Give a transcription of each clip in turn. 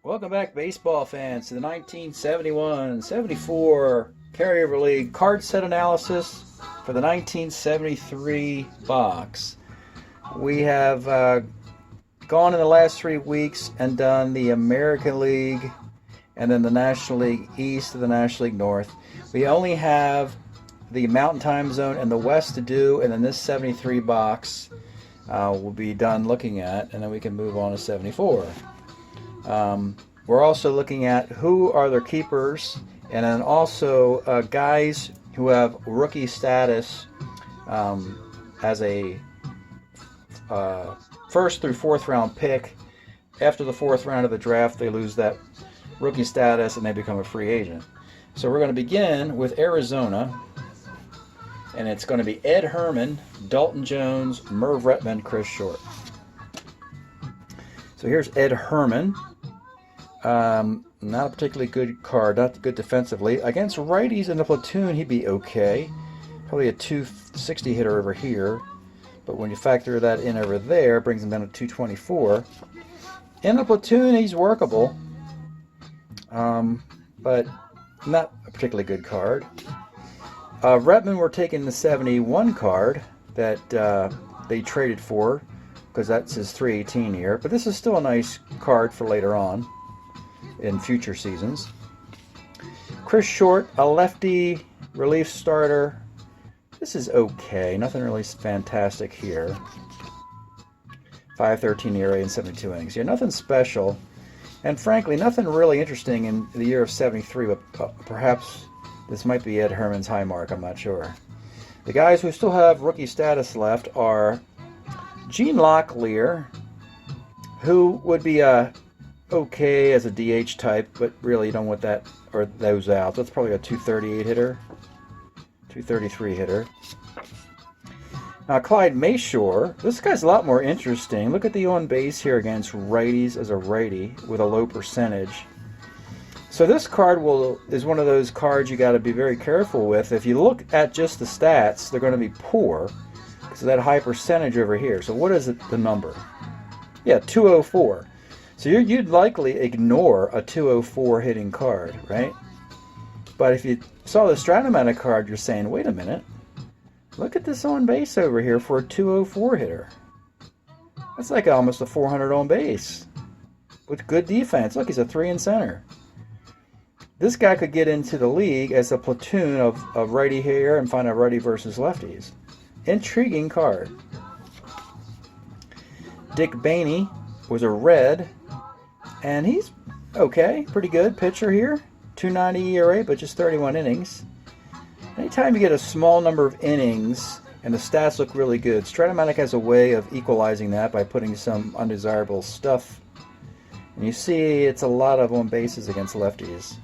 Welcome back, baseball fans, to the 1971-74 Carryover League card set analysis for the 1973 box. We have gone in the last 3 weeks and done the American League and then the National League East and the National League North. We only have the Mountain Time Zone and the West to do, and then this 73 box will be done looking at, and then we can move on to 74. We're also looking at who are their keepers, and then also guys who have rookie status as a first through fourth round pick. After the fourth round of the draft, they lose that rookie status and they become a free agent. So we're going to begin with Arizona, and it's going to be Ed Herman, Dalton Jones, Merv Retman, Chris Short. So here's Ed Herman. Not a particularly good card, not good defensively. Against righties in the platoon, he'd be okay. Probably a 260 hitter over here. But when you factor that in over there, it brings him down to 224. In the platoon, he's workable. But not a particularly good card. Retman, we're taking the 71 card that they traded for, because that's his 318 year. But this is still a nice card for later on in future seasons. Chris Short, a lefty relief starter. This is okay, nothing really fantastic here. 5.13 ERA in 72 innings. Yeah, nothing special, and frankly, nothing really interesting in the year of 73. But perhaps this might be Ed Herman's high mark. I'm not sure. The guys who still have rookie status left are Gene Locklear, who would be a okay as a DH type, but really you don't want that or those out. That's probably a 238 hitter, 233 hitter. Now Clyde Mayshore, this guy's a lot more interesting. Look at the on base here against righties as a righty with a low percentage. So this card is one of those cards you got to be very careful with. If you look at just the stats, they're going to be poor because of that high percentage over here. So what is it, the number? Yeah, 204. So you'd likely ignore a 204 hitting card, right? But if you saw the Strat-O-Matic card, you're saying, wait a minute, look at this on base over here for a 204 hitter. That's like almost a 400 on base with good defense. Look, he's a 3 in center. This guy could get into the league as a platoon of righty here and find a righty versus lefties. Intriguing card. Dick Bainey was a red, and he's okay, pretty good pitcher here. 290 ERA, but just 31 innings. Anytime you get a small number of innings and the stats look really good, Strat-O-Matic has a way of equalizing that by putting some undesirable stuff. And you see it's a lot of on bases against lefties.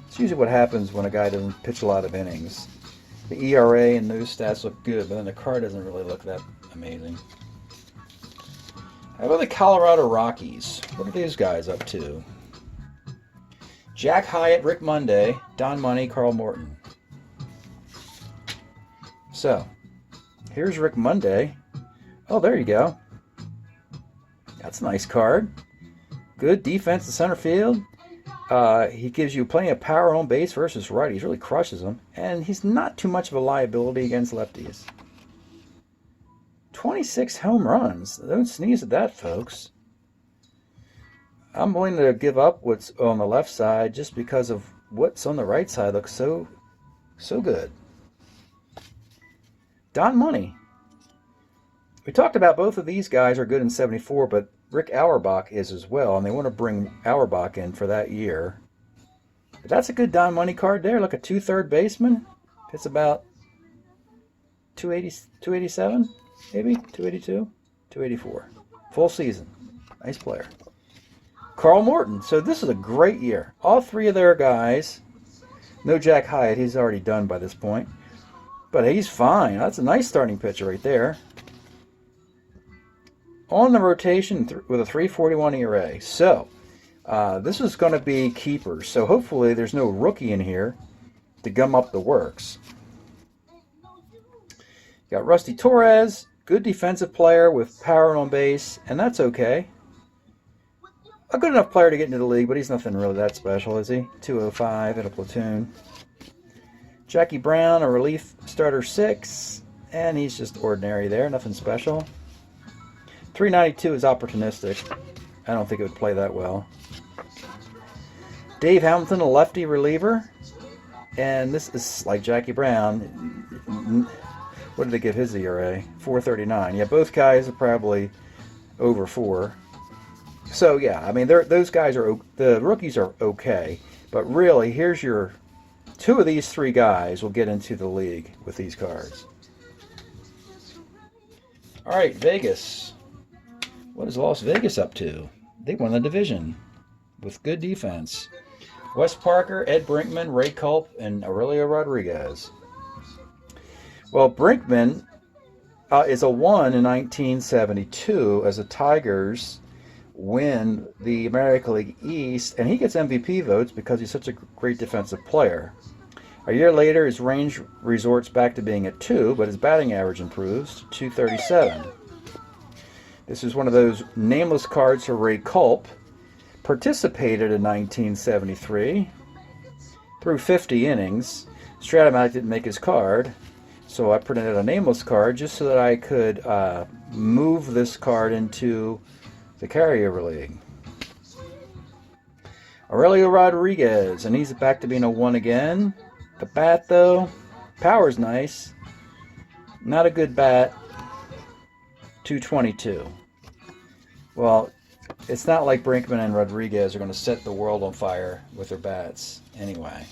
It's usually what happens when a guy doesn't pitch a lot of innings. The ERA and those stats look good, but then the card doesn't really look that amazing. How about the Colorado Rockies? What are these guys up to? Jack Hyatt, Rick Monday, Don Money, Carl Morton. So, here's Rick Monday. Oh, there you go. That's a nice card. Good defense in center field. He gives you plenty of power on base versus righties. Really crushes them. And he's not too much of a liability against lefties. 26 home runs. Don't sneeze at that, folks. I'm willing to give up what's on the left side just because of what's on the right side looks so good. Don Money. We talked about both of these guys are good in 74, but Rick Auerbach is as well, and they want to bring Auerbach in for that year. But that's a good Don Money card there. Look, a 2 third baseman. It's about 287, maybe 282, 284. Full season. Nice player. Carl Morton. So this is a great year. All three of their guys. No Jack Hyatt. He's already done by this point. But he's fine. That's a nice starting pitcher right there. On the rotation with a 3.41 ERA. So this is going to be keepers. So hopefully there's no rookie in here to gum up the works. You got Rusty Torres. Good defensive player with power on base. And that's okay. a good enough player to get into the league, but he's nothing really that special, is he? 205 in a platoon. Jackie Brown, a relief starter 6, and he's just ordinary there, nothing special. 392 is opportunistic. I don't think it would play that well. Dave Hamilton, a lefty reliever, and this is like Jackie Brown. What did they give his ERA? 4.39. Yeah, both guys are probably over 4. So yeah, I mean, those guys are, the rookies are okay, but really, here's your 2 of these 3 guys will get into the league with these cards. All right, Vegas. What is Las Vegas up to? They won the division with good defense. Wes Parker, Ed Brinkman, Ray Culp, and Aurelio Rodriguez. Well, Brinkman is a 1 in 1972 as the Tigers win the American League East, and he gets MVP votes because he's such a great defensive player. A year later, his range resorts back to being a 2, but his batting average improves to 237. This is one of those nameless cards for Ray Culp. Participated in 1973 through 50 innings. Strat-O-Matic didn't make his card, so I printed a nameless card just so that I could move this card into the carryover league. Aurelio Rodriguez, and he's back to being a 1 again. The bat, though, power's nice. Not a good bat. 222. Well, it's not like Brinkman and Rodriguez are going to set the world on fire with their bats. Anyway,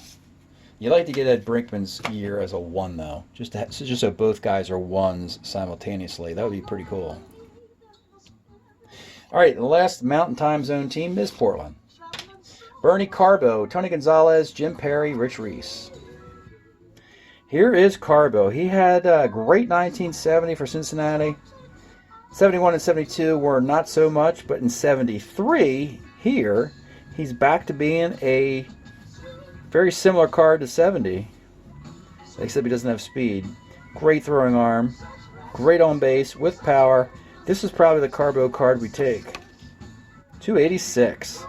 you like to get Ed Brinkman's year as a 1, though, just so both guys are 1s simultaneously. That would be pretty cool. All right, the last Mountain Time Zone team is Portland. Bernie Carbo, Tony Gonzalez, Jim Perry, Rich Reese. Here is Carbo. He had a great 1970 for Cincinnati. 71 and 72 were not so much, but in 73, here, he's back to being a very similar card to 70, except he doesn't have speed. Great throwing arm, great on base, with power. This is probably the Carbo card we take. 286.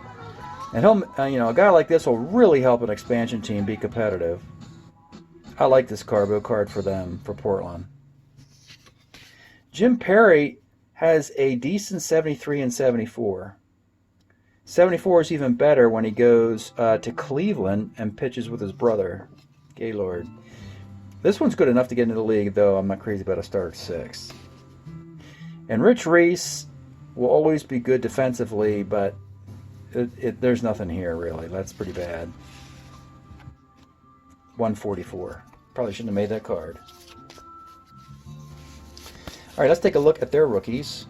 And he'll, a guy like this will really help an expansion team be competitive. I like this Carbo card for them, for Portland. Jim Perry has a decent 73 and 74. 74 is even better when he goes to Cleveland and pitches with his brother, Gaylord. This one's good enough to get into the league, though I'm not crazy about a start at 6. And Rich Reese will always be good defensively, but there's nothing here, really. That's pretty bad. 144. Probably shouldn't have made that card. All right, let's take a look at their rookies.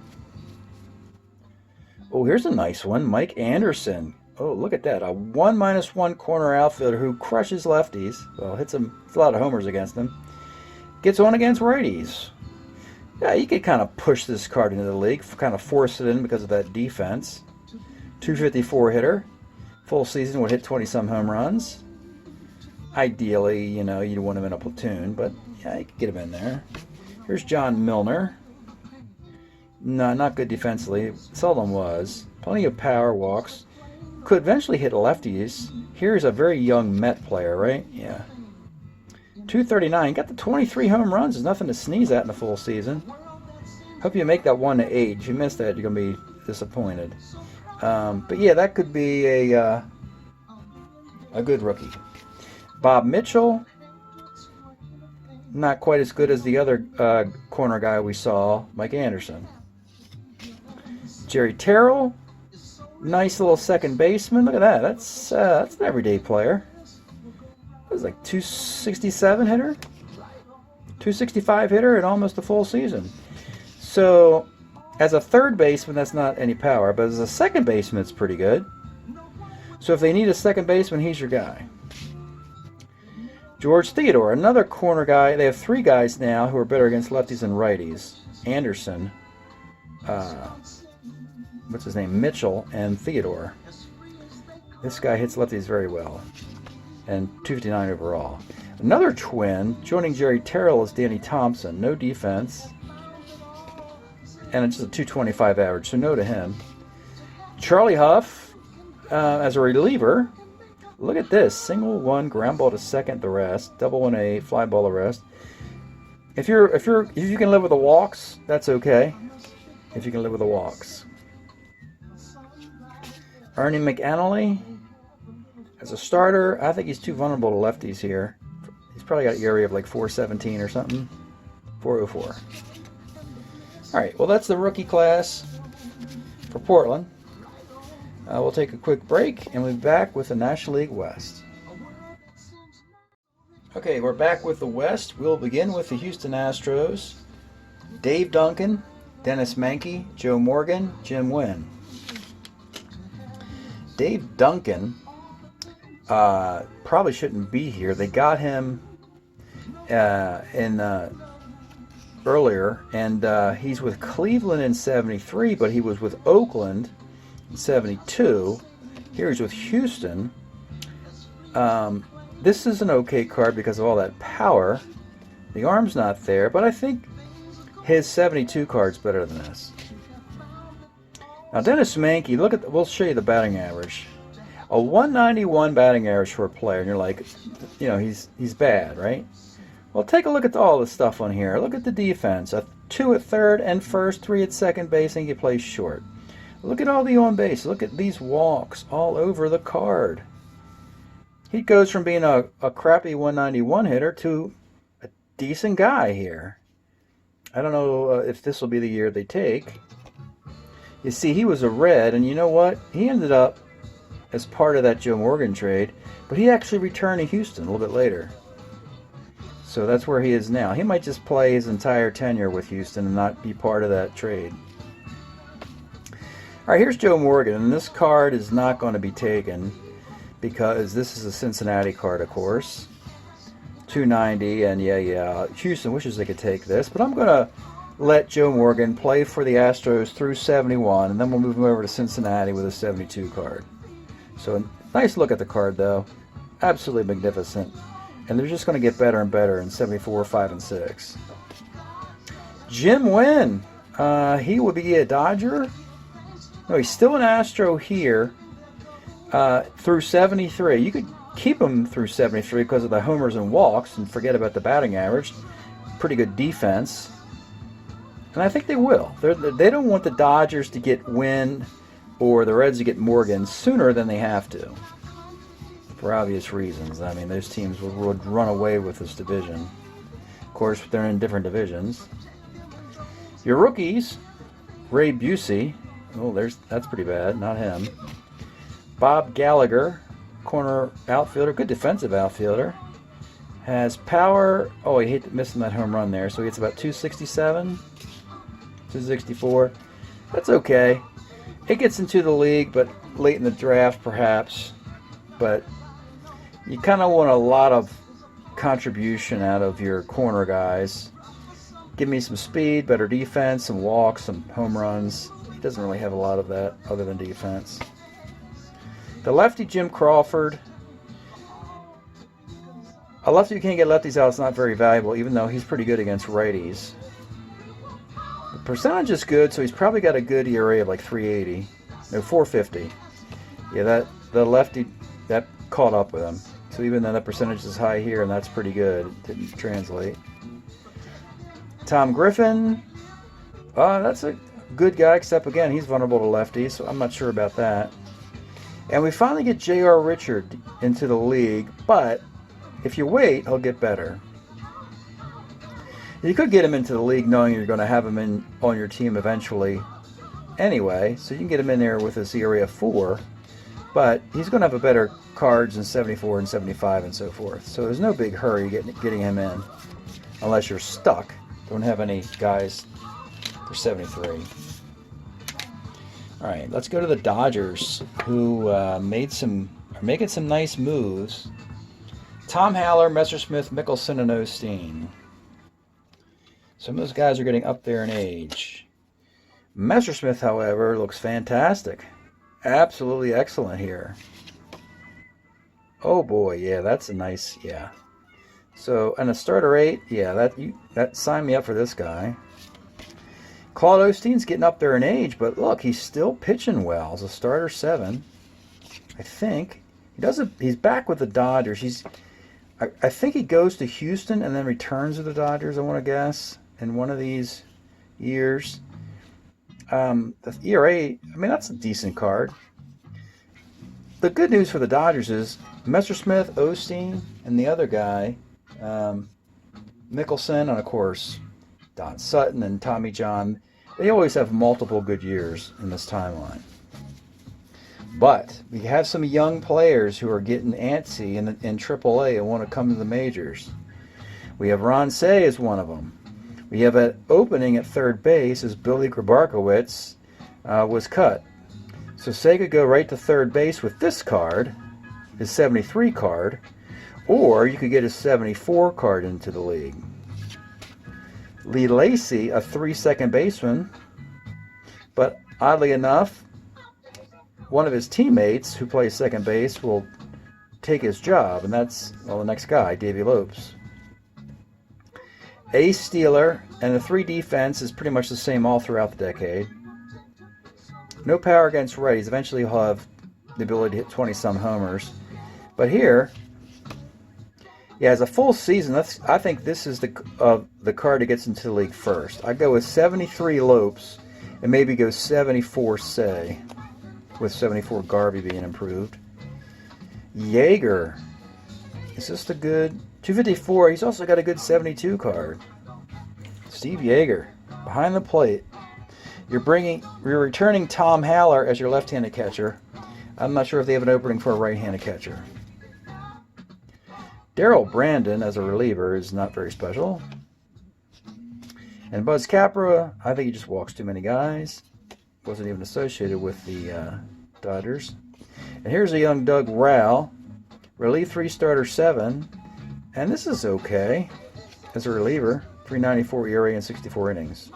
Oh, here's a nice one. Mike Anderson. Oh, look at that. A 1-1 corner outfielder who crushes lefties. Well, hits a lot of homers against them. Gets on against righties. Yeah, you could kind of push this card into the league, kind of force it in because of that defense. 254 hitter. Full season would hit 20-some home runs. Ideally, you'd want him in a platoon, but yeah, you could get him in there. Here's John Milner. No, not good defensively. Seldom was. Plenty of power, walks. Could eventually hit lefties. Here's a very young Met player, right? Yeah. 239. Got the 23 home runs. There's nothing to sneeze at in a full season. Hope you make that 1-8. If you miss that, you're going to be disappointed. But yeah, that could be a good rookie. Bob Mitchell. Not quite as good as the other corner guy we saw, Mike Anderson. Jerry Terrell, nice little second baseman. Look at that. That's an everyday player. It was like 267 hitter, 265 hitter, and almost a full season. So, as a third baseman, that's not any power, but as a second baseman, it's pretty good. So if they need a second baseman, he's your guy. George Theodore, another corner guy. They have 3 guys now who are better against lefties and righties. Anderson, what's his name? Mitchell and Theodore. This guy hits lefties very well. And 259 overall. Another twin, joining Jerry Terrell, is Danny Thompson. No defense. And it's just a 225 average, so no to him. Charlie Huff, as a reliever, look at this. Single one, ground ball to second to rest. Double 1A, fly ball to rest. If you can live with the walks, that's okay. If you can live with the walks. Ernie McAnally, as a starter, I think he's too vulnerable to lefties here. He's probably got an area of like 417 or something. 404. All right, well, that's the rookie class for Portland. We'll take a quick break, and we'll be back with the National League West. Okay, we're back with the West. We'll begin with the Houston Astros. Dave Duncan, Dennis Menke, Joe Morgan, Jim Wynn. Dave Duncan probably shouldn't be here. They got him earlier, and he's with Cleveland in 73, but he was with Oakland in 72. Here he's with Houston. This is an okay card because of all that power. The arm's not there, but I think his 72 card's better than this. Now Dennis Menke, we'll show you the batting average. A 191 batting average for a player, and you're like, he's bad, right? Well, take a look at all the stuff on here. Look at the defense. A 2 at third and first, 3 at second base, and he plays short. Look at all the on base. Look at these walks all over the card. He goes from being a crappy 191 hitter to a decent guy here. I don't know if this will be the year they take. You see, he was a Red, and you know what? He ended up as part of that Joe Morgan trade, but he actually returned to Houston a little bit later. So that's where he is now. He might just play his entire tenure with Houston and not be part of that trade. All right, here's Joe Morgan, and this card is not going to be taken because this is a Cincinnati card, of course. 290, and yeah, Houston wishes they could take this, but I'm going to let Joe Morgan play for the Astros through 71, and then we'll move him over to Cincinnati with a 72 card. So nice look at the card, though. Absolutely magnificent. And they're just going to get better and better in 74, 5, and 6. Jim Wynn. He will be a Dodger. No, he's still an Astro here through 73. You could keep him through 73 because of the homers and walks and forget about the batting average. Pretty good defense. And I think they will. They don't want the Dodgers to get Wynn or the Reds to get Morgan sooner than they have to, for obvious reasons. I mean, those teams would run away with this division. Of course, they're in different divisions. Your rookies, Ray Busey. Oh, that's pretty bad. Not him. Bob Gallagher, corner outfielder, good defensive outfielder. Has power. Oh, he hate missing that home run there. So he gets about 267, 264. That's okay. It gets into the league, but late in the draft, perhaps. But you kind of want a lot of contribution out of your corner guys. Give me some speed, better defense, some walks, some home runs. He doesn't really have a lot of that other than defense. The lefty, Jim Crawford. A lefty who can't get lefties out is not very valuable, even though he's pretty good against righties. The percentage is good, so he's probably got a good ERA of like 380. No, 450. Yeah, the lefty, that caught up with him. So even though that percentage is high here, and that's pretty good, it didn't translate. Tom Griffin. That's a good guy, except again, he's vulnerable to lefties, so I'm not sure about that. And we finally get J.R. Richard into the league, but if you wait, he'll get better. You could get him into the league knowing you're going to have him on your team eventually anyway, so you can get him in there with his ERA of 4, but he's going to have a better cards in 74 and 75 and so forth. So there's no big hurry getting him in unless you're stuck. Don't have any guys for 73. All right, let's go to the Dodgers, who are making some nice moves. Tom Haller, Messersmith, Mickelson, and Osteen. Some of those guys are getting up there in age. Messersmith, however, looks fantastic. Absolutely excellent here. Oh boy, yeah, that's a nice, yeah. So, and a starter 8, yeah, that signed me up for this guy. Claude Osteen's getting up there in age, but look, he's still pitching well as a starter 7. I think he's back with the Dodgers. I think he goes to Houston and then returns to the Dodgers, I want to guess, in one of these years. The ERA, I mean, that's a decent card. The good news for the Dodgers is Messersmith, Osteen, and the other guy, Mickelson, and of course Don Sutton and Tommy John. They always have multiple good years in this timeline. But we have some young players who are getting antsy in AAA and want to come to the majors. We have Ron Cey as one of them. We have an opening at third base as Billy Grabarkowitz was cut. So Cey could go right to third base with this card, his 73 card, or you could get his 74 card into the league. Lee Lacy, a 3 second baseman, but oddly enough, one of his teammates who plays second base will take his job, and that's, well, the next guy, Davey Lopes. Ace Stealer, and the 3 defense is pretty much the same all throughout the decade. No power against righties. Eventually he'll have the ability to hit 20-some homers. But here, yeah, as a full season, I think this is the card that gets into the league first. I go with 73 Lopes and maybe go 74 Cey, with 74 Garvey being improved. Yeager. Is this the good? 254. He's also got a good 72 card. Steve Yeager, behind the plate. You're returning Tom Haller as your left-handed catcher. I'm not sure if they have an opening for a right-handed catcher. Darrell Brandon as a reliever is not very special. And Buzz Capra, I think he just walks too many guys. Wasn't even associated with the Dodgers. And here's a young Doug Rowell, relief 3 starter 7, and this is okay as a reliever, 3.94 ERA in 64 innings.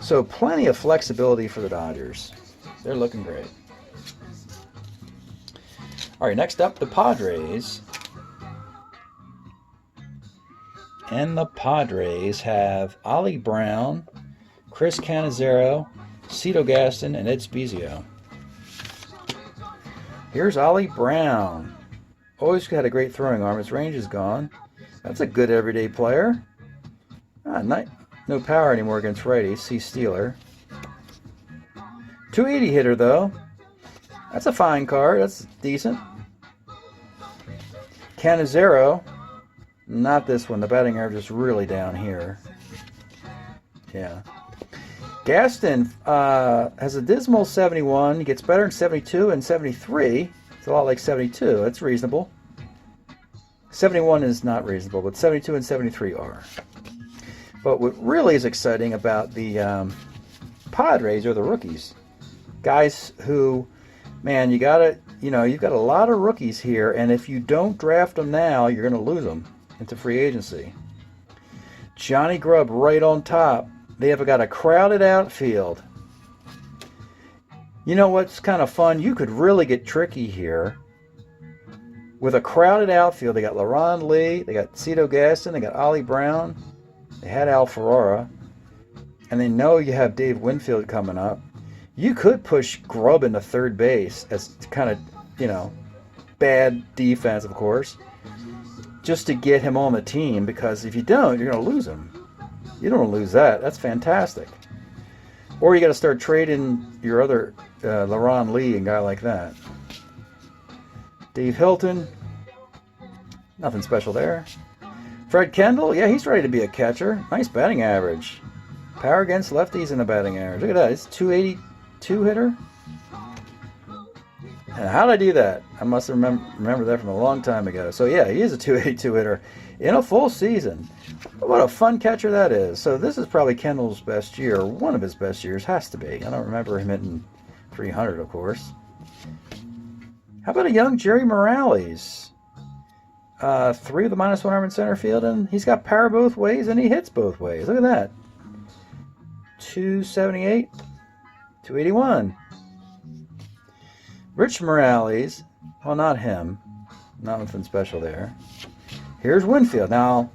So plenty of flexibility for the Dodgers. They're looking great. All right, next up, the Padres. And the Padres have Ollie Brown, Chris Cannizzaro, Cito Gaston, and Ed Spezio. Here's Ollie Brown. Always had a great throwing arm. His range is gone. That's a good everyday player. No power anymore against righties. C. Steeler. 280 hitter, though. That's a fine card. That's decent. Cannizzaro. Not this one. The batting average is really down here. Yeah. Gaston has a dismal 71. He gets better in 72 and 73. It's a lot like 72. That's reasonable. 71 is not reasonable, but 72 and 73 are. But what really is exciting about the Padres are the rookies. Guys who, man, you've got a lot of rookies here, and if you don't draft them now, you're going to lose them into free agency. Johnny Grubb right on top. They have got a crowded outfield. You know what's kind of fun? You could really get tricky here. With a crowded outfield, they got LaRon Lee, they got Cito Gaston, they got Ollie Brown, they had Al Ferrara, and they know you have Dave Winfield coming up. You could push Grubb into third base as kind of, bad defense, of course, just to get him on the team, because if you don't, you're going to lose him. You don't want to lose that. That's fantastic. Or you got to start trading your other LaRon Lee and guy like that. Dave Hilton, nothing special there. Fred Kendall, yeah, he's ready to be a catcher. Nice batting average. Power against lefties in the batting average. Look at that. It's 282 hitter. And how did I do that? I must remember that from a long time ago. So yeah, he is a 282 hitter in a full season. What a fun catcher that is. So this is probably Kendall's best year, or one of his best years, has to be. I don't remember him hitting 300, of course. How about a young Jerry Morales? 3 with a -1 arm in center field, and he's got power both ways, and he hits both ways. Look at that. 278, 281. Rich Morales, well, not him. Nothing special there. Here's Winfield. Now,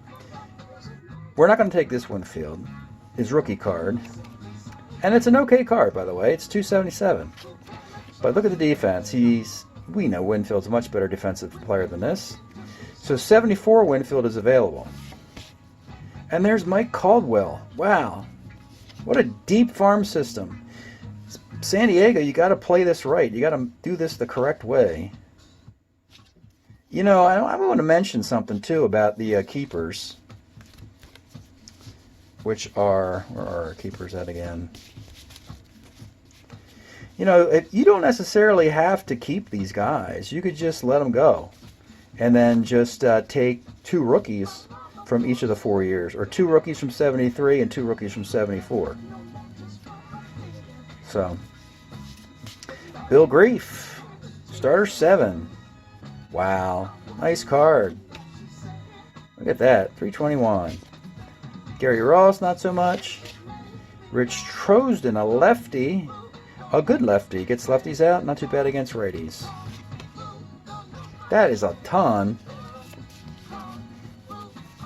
we're not going to take this Winfield, his rookie card. And it's an okay card, by the way. It's 277. But look at the defense. We know Winfield's a much better defensive player than this. So 74 Winfield is available. And there's Mike Caldwell. Wow. What a deep farm system. San Diego, you got to play this right. You got to do this the correct way. You know, I want to mention something too about the keepers, which are, where are our keepers at again? You know, you don't necessarily have to keep these guys. You could just let them go. And then just take 2 rookies from each of the 4 years. Or 2 rookies from 73 and 2 rookies from 74. So, Bill Grief. Starter 7. Wow. Nice card. Look at that. 321. Gary Ross, not so much. Rich Trosden, a lefty. A good lefty. Gets lefties out. Not too bad against righties. That is a ton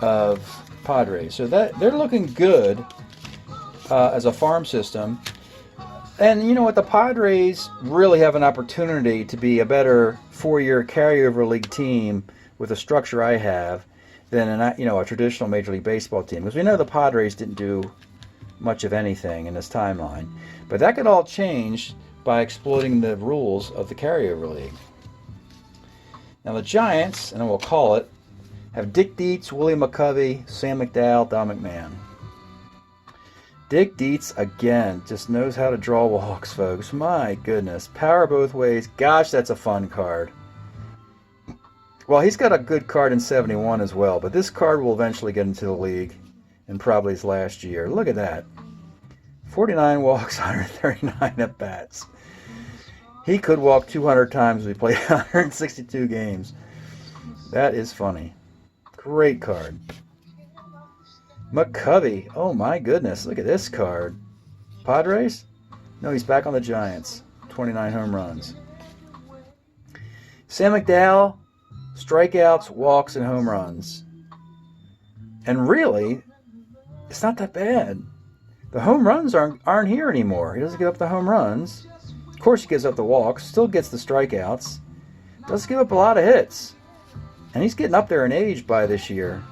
of Padres. So they're looking good as a farm system. And you know what? The Padres really have an opportunity to be a better 4-year carryover league team with the structure I have than a traditional Major League Baseball team. Because we know the Padres didn't do much of anything in this timeline. But that could all change by exploiting the rules of the carryover league. Now the Giants, and we'll call it, have Dick Dietz, William McCovey, Sam McDowell, Don McMahon. Dick Dietz, again, just knows how to draw walks, folks. My goodness. Power both ways. Gosh, that's a fun card. Well, he's got a good card in 71 as well, but this card will eventually get into the league in probably his last year. Look at that. 49 walks, 139 at-bats. He could walk 200 times if he played 162 games. That is funny. Great card. McCovey. Oh my goodness. Look at this card. Padres? No, he's back on the Giants. 29 home runs. Sam McDowell. Strikeouts, walks, and home runs. And really, it's not that bad. The home runs aren't here anymore. He doesn't give up the home runs. Of course he gives up the walks. Still gets the strikeouts. Does give up a lot of hits. And he's getting up there in age by this year.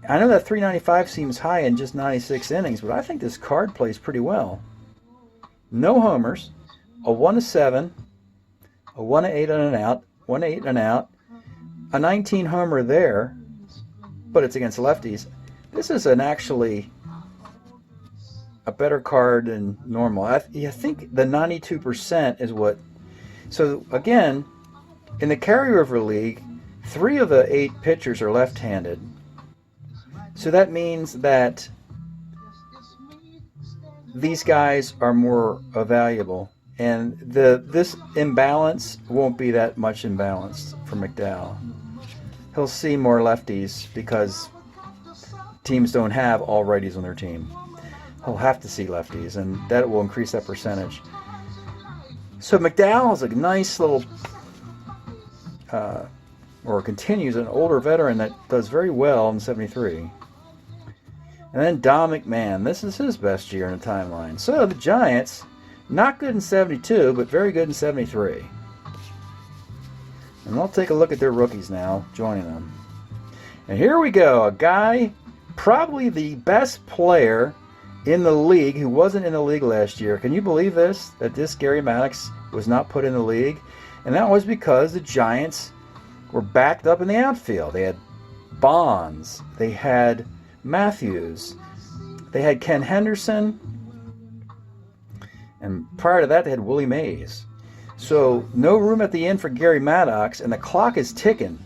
I know that 395 seems high in just 96 innings, but I think this card plays pretty well. No homers. A 1-7. A 1-8 and an out. 1-8 and an out. A 19 homer there. But it's against lefties. This is actually a better card than normal. I think the 92% is what... So, again, in the carryover league, 3 of the 8 pitchers are left-handed. So that means that these guys are more valuable. And this imbalance won't be that much imbalanced for McDowell. He'll see more lefties because teams don't have all righties on their team. He'll have to see lefties, and that will increase that percentage. So McDowell is a nice little, or continues, an older veteran that does very well in 73. And then Don McMahon. This is his best year in the timeline. So the Giants, not good in 72, but very good in 73. And we'll take a look at their rookies now, joining them. And here we go, a guy, probably the best player in the league who wasn't in the league last year. Can you believe this? That this Gary Maddox was not put in the league? And that was because the Giants were backed up in the outfield. They had Bonds. They had Matthews. They had Ken Henderson. And prior to that, they had Willie Mays. So no room at the end for Gary Maddox, and the clock is ticking.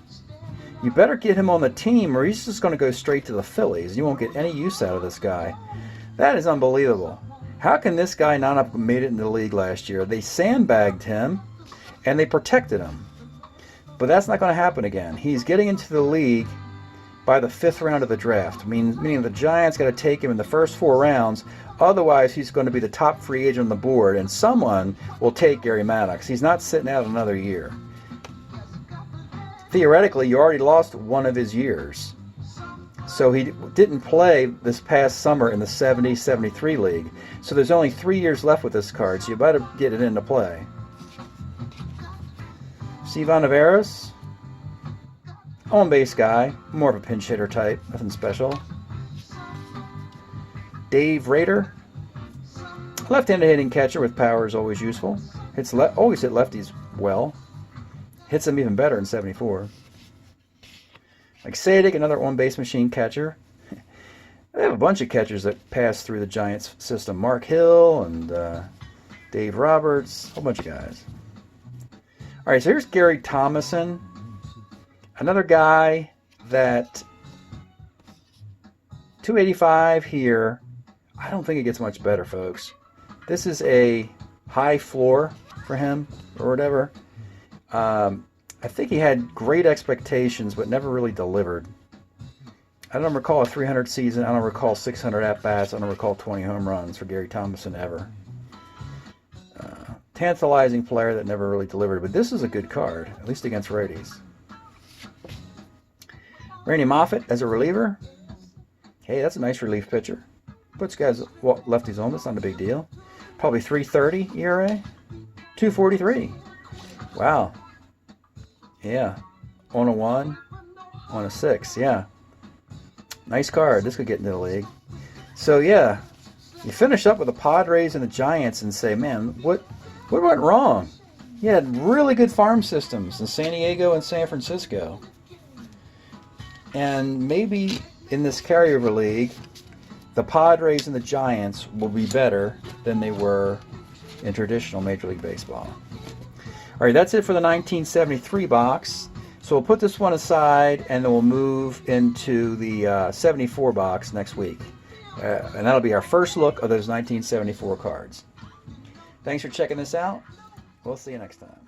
You better get him on the team or he's just going to go straight to the Phillies. You won't get any use out of this guy. That is unbelievable. How can this guy not have made it in the league last year? They sandbagged him and they protected him. But that's not going to happen again. He's getting into the league by the 5th round of the draft, meaning the Giants got to take him in the first 4 rounds. Otherwise, he's going to be the top free agent on the board, and someone will take Gary Maddox. He's not sitting out another year. Theoretically, you already lost one of his years. So he didn't play this past summer in the 70-73 league. So there's only 3 years left with this card, so you better get it into play. Steve Olivares, on base guy, more of a pinch hitter type, nothing special. Dave Rader, left-handed hitting catcher with power is always useful. Always hit lefties well. Hits them even better in 74. Like Sadik, another on-base machine catcher. They have a bunch of catchers that pass through the Giants system. Mark Hill and Dave Roberts, a whole bunch of guys. All right, so here's Gary Thomason, another guy that 285 here. I don't think it gets much better, folks. This is a high floor for him or whatever. I think he had great expectations, but never really delivered. I don't recall a 300 season. I don't recall 600 at-bats. I don't recall 20 home runs for Gary Thomason ever. Tantalizing player that never really delivered, but this is a good card, at least against righties. Randy Moffett as a reliever. Hey, that's a nice relief pitcher. Puts guys lefties on. That's not a big deal. Probably 3.30 ERA. 2.43. Wow. Yeah. On a 1. On a 6. Yeah. Nice card. This could get into the league. So, yeah. You finish up with the Padres and the Giants and say, man, what went wrong? You had really good farm systems in San Diego and San Francisco. And maybe in this carryover league, the Padres and the Giants will be better than they were in traditional Major League Baseball. All right, that's it for the 1973 box. So we'll put this one aside, and then we'll move into the 74 box next week. And that'll be our first look of those 1974 cards. Thanks for checking this out. We'll see you next time.